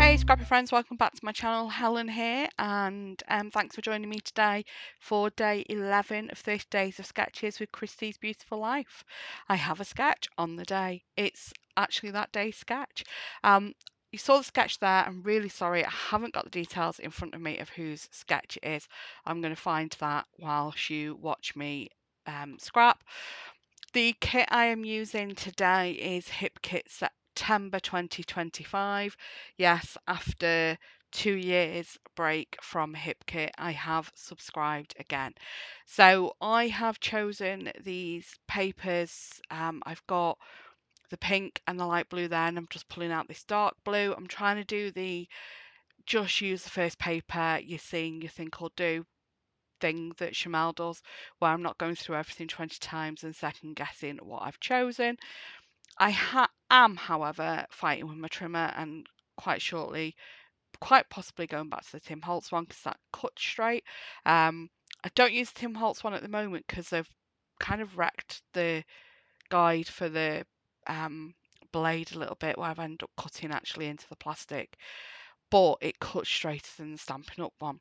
Hey Scrappy friends, welcome back to my channel. Helen here, and thanks for joining me today for day 11 of 30 days of sketches with Christie's Beautiful Life. I have a sketch on the day. It's actually that day's sketch. You saw the sketch there. I'm really sorry I haven't got the details in front of me of whose sketch it is. I'm going to find that whilst you watch me scrap. The kit I am using today is Hip Kit September 2025. Yes, after 2 years break from Hip Kit, I have subscribed again. So I have chosen these papers. I've got the pink and the light blue there, and I'm just pulling out this dark blue. I'm trying to do the just use the first paper you see and you think will do thing that Shamel does, where I'm not going through everything 20 times and second guessing what I've chosen. I am, however, fighting with my trimmer and quite shortly, quite possibly going back to the Tim Holtz one because that cuts straight. I don't use the Tim Holtz one at the moment because I've kind of wrecked the guide for the blade a little bit, where I've ended up cutting actually into the plastic, but it cuts straighter than the Stampin' Up one.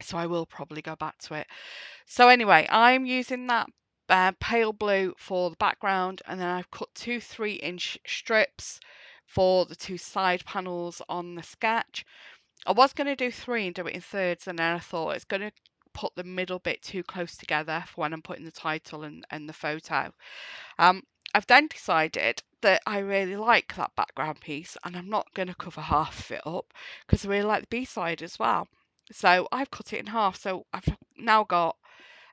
So I will probably go back to it. So anyway, I'm using that pale blue for the background, and then I've cut two 3-inch strips for the two side panels on the sketch. I was going to do 3 and do it in thirds, and then I thought it's going to put the middle bit too close together for when I'm putting the title and the photo. I've then decided that I really like that background piece, and I'm not going to cover half of it up because I really like the B-side as well. So I've cut it in half. So I've now got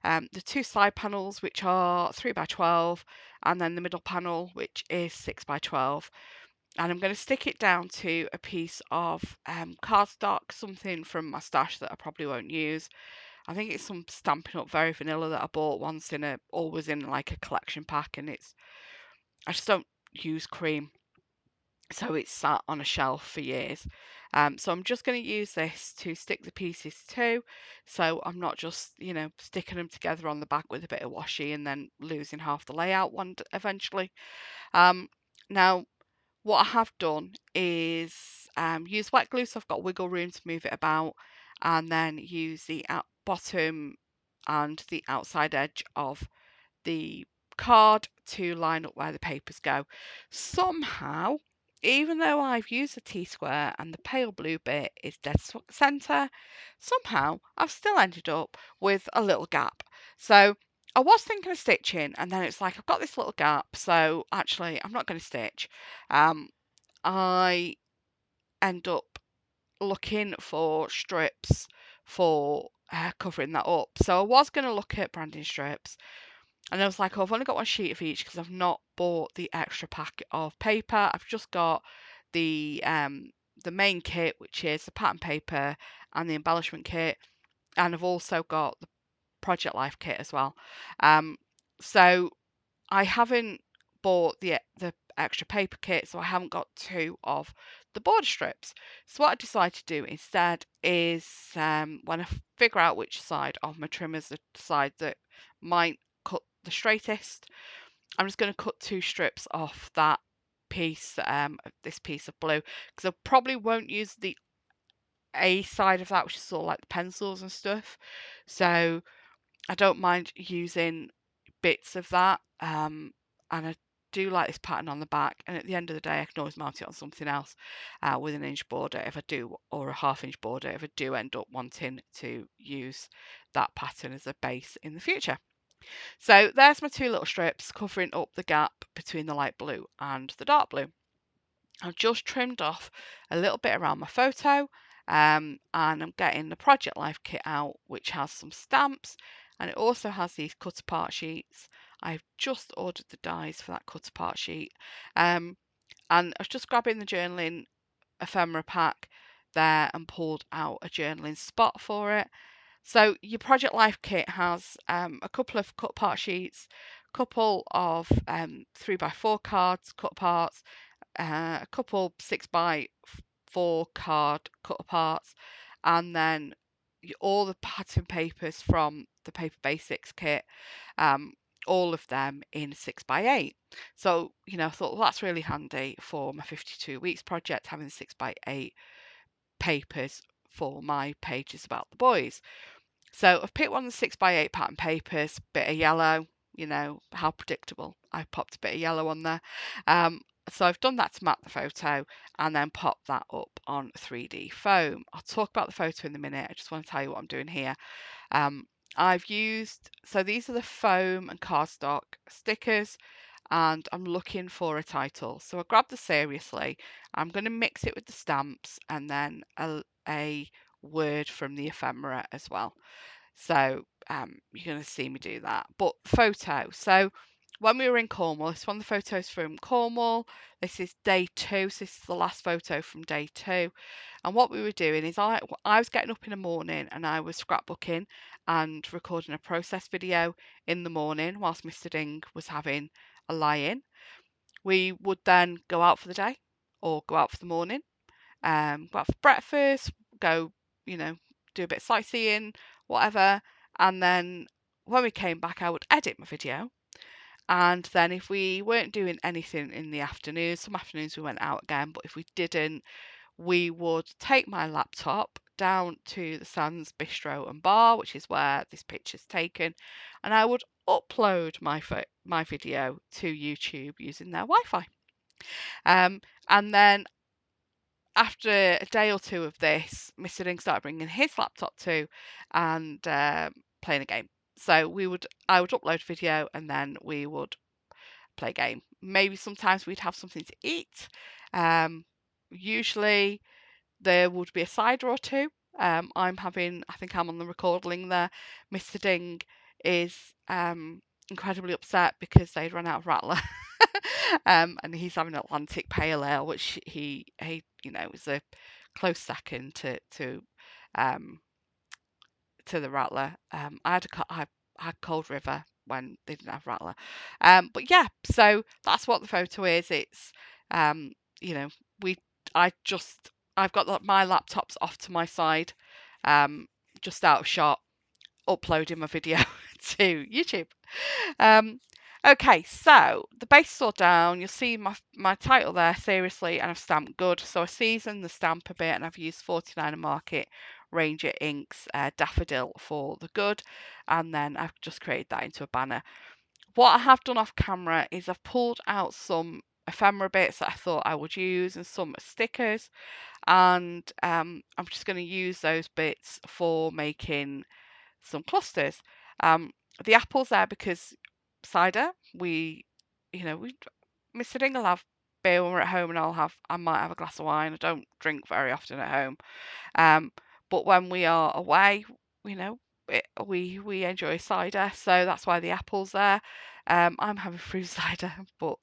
the two side panels, which are 3x12, and then the middle panel, which is 6x12. And I'm going to stick it down to a piece of cardstock, something from my stash that I probably won't use. I think it's some Stampin' Up Very Vanilla that I bought once always in like a collection pack, and I just don't use cream, so it's sat on a shelf for years. So I'm just going to use this to stick the pieces to, so I'm not just, sticking them together on the back with a bit of washi and then losing half the layout eventually. Now, what I have done is use wet glue, so I've got wiggle room to move it about, and then use the bottom and the outside edge of the card to line up where the papers go. Somehow, even though I've used the T-square and the pale blue bit is dead centre, somehow I've still ended up with a little gap. So I was thinking of stitching, and then it's like I've got this little gap, so actually I'm not going to stitch. I end up looking for strips for covering that up. So I was going to look at branding strips, and I was like, oh, I've only got one sheet of each because I've not bought the extra packet of paper. I've just got the main kit, which is the pattern paper and the embellishment kit, and I've also got the Project Life kit as well. So I haven't bought the extra paper kit, so I haven't got two of the border strips. So what I decided to do instead is when I figure out which side of my trim is the side that might cut the straightest, I'm just going to cut two strips off that piece, this piece of blue, because I probably won't use the A side of that, which is sort of like the pencils and stuff. So I don't mind using bits of that, and I do like this pattern on the back, and at the end of the day I can always mount it on something else with an inch border if I do, or a ½ inch border if I do end up wanting to use that pattern as a base in the future. So there's my two little strips covering up the gap between the light blue and the dark blue. I've just trimmed off a little bit around my photo, and I'm getting the Project Life kit out, which has some stamps, and it also has these cut apart sheets. I've just ordered the dies for that cut apart sheet, and I was just grabbing the journaling ephemera pack there and pulled out a journaling spot for it. So your Project Life kit has a couple of cut apart sheets, a couple of 3x4 cards cut aparts, a couple 6x4 card cut aparts, and then all the pattern papers from the Paper Basics kit. all of them in 6x8. So, I thought, well, that's really handy for my 52 weeks project, having 6x8 papers for my pages about the boys. So I've picked one of the 6x8 pattern papers, bit of yellow, how predictable. I popped a bit of yellow on there. Um, so I've done that to map the photo and then popped that up on 3D foam. I'll talk about the photo in a minute. I just want to tell you what I'm doing here. Um, so these are the foam and cardstock stickers, and I'm looking for a title. So I grabbed the Seriously. I'm going to mix it with the stamps and then a word from the ephemera as well. So you're going to see me do that. But photo. So when we were in Cornwall, this is one of the photos from Cornwall. This is day 2. So this is the last photo from day 2. And what we were doing is I was getting up in the morning and I was scrapbooking and recording a process video in the morning whilst Mr. Ding was having a lie-in. We would then go out for the day or go out for the morning, go out for breakfast, go, do a bit of sightseeing, whatever. And then when we came back, I would edit my video. And then if we weren't doing anything in the afternoon, some afternoons we went out again, but if we didn't, we would take my laptop down to the Sands Bistro and Bar, which is where this picture's taken, and I would upload my video to YouTube using their Wi-Fi. And then after a day or two of this, Mr. Ding started bringing his laptop too and playing a game. So I would upload video and then we would play a game. Maybe sometimes we'd have something to eat. Usually there would be a cider or two. I think I'm on the recording there. Mr. Ding is incredibly upset because they'd run out of Rattler. And he's having an Atlantic Pale Ale, which he is a close second um, to the Rattler. I had Cold River when they didn't have Rattler. But yeah, so that's what the photo is. It's um, you know, we I just I've got my laptops off to my side, um, just out of shot, uploading my video to YouTube. Um, okay, so the base is all down. You'll see my title there, Seriously, and I've stamped good. So I seasoned the stamp a bit and I've used 49 and Market Ranger Inks Daffodil for the good. And then I've just created that into a banner. What I have done off camera is I've pulled out some ephemera bits that I thought I would use and some stickers. And I'm just going to use those bits for making some clusters. The apples there because cider. Mr. Ding will have beer when we're at home, and I might have a glass of wine. I don't drink very often at home, um, but when we are away, you know, we enjoy cider, so that's why the apples there. I'm having fruit cider, but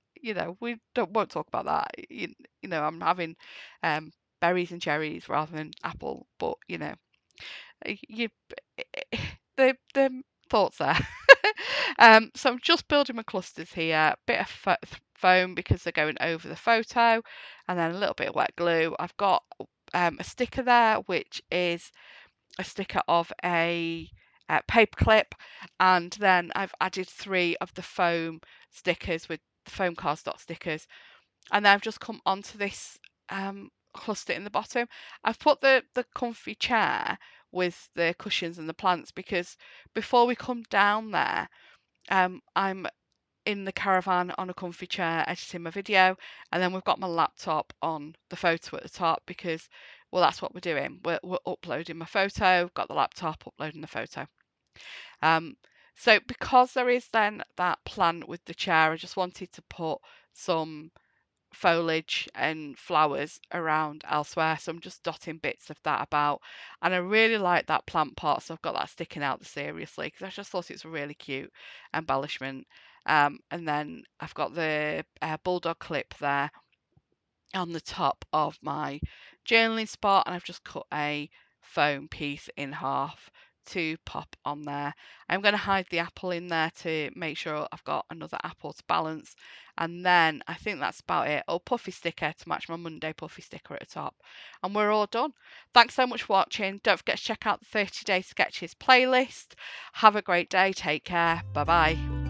we won't talk about that. I'm having berries and cherries rather than apple, but you the thoughts there. So I'm just building my clusters here, bit of foam because they're going over the photo, and then a little bit of wet glue. I've got a sticker there, which is a sticker of a paper clip, and then I've added 3 of the foam stickers with the foam cardstock stickers, and then I've just come onto this cluster in the bottom. I've put the comfy chair with the cushions and the plants because before we come down there, I'm in the caravan on a comfy chair editing my video, and then we've got my laptop on the photo at the top because, well, that's what we're doing. We're uploading my photo, got the laptop, uploading the photo. So because there is then that plant with the chair, I just wanted to put some foliage and flowers around elsewhere, so I'm just dotting bits of that about, and I really like that plant pot, so I've got that sticking out Seriously because I just thought it's a really cute embellishment. And then I've got the bulldog clip there on the top of my journaling spot, and I've just cut a foam piece in half to pop on there. I'm going to hide the apple in there to make sure I've got another apple to balance, and then I think that's about it. Oh, puffy sticker to match my Monday puffy sticker at the top, and we're all done. Thanks so much for watching. Don't forget to check out the 30-day sketches playlist. Have a great day. Take care. Bye bye.